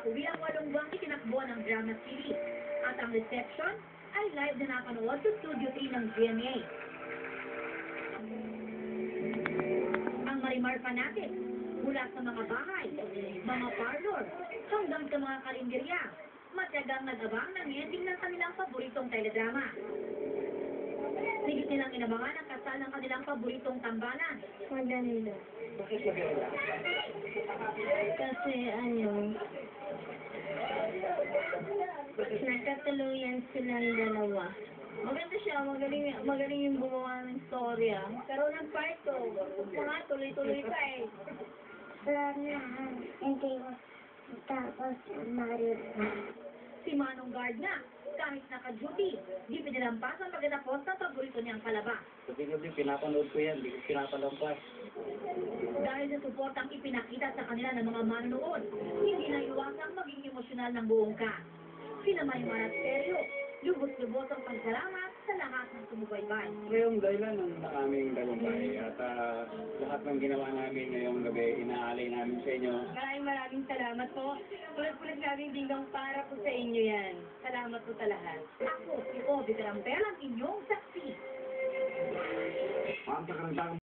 Nakauwi ang 8 buwang itinakbo ng drama series. At ang reception ay live na napanood sa Studio 3 ng GMA. Ang Marimar fanatic, mula sa mga bahay, mga parlor, hanggang sa mga karinderya, matagang nag-abang ng ending ng kanilang paboritong teledrama. Higit nilang inabangan ang kasal ng kanilang paboritong tambalan. Maganda. Kasi nagkatuluyan silang dalawa. Maganda siya, magaling yung gumawa ng storya. Pero nag-fight to, mga tuloy-tuloy pa eh. Hindi ko tapos Mario. Si Manong Gardna, kahit naka-duty, di pinilampas ang pagkatapos ng paborito niyang palabas. Gabi-gabi, pinapanood ko yan, hindi ko pinapalampas. Dahil sa suportang ipinakita sa kanila ng mga manonood, hindi na iwasang maging emosyonal ng buong cast. Sila Marimar at Sergio, lubos-lubos ang pagsalamat sa lahat ng sumubaybay. Ngayong dahilan ng aming tagumpay at lahat ng ginawa namin ngayong gabi, inaalay namin sa inyo. Maraming salamat po. Pulat-pulat namin dinggang para po sa inyo yan. Salamat po sa lahat. Ako, si Obi Tarampel, ang inyong saksi. Ma'am, sa karantang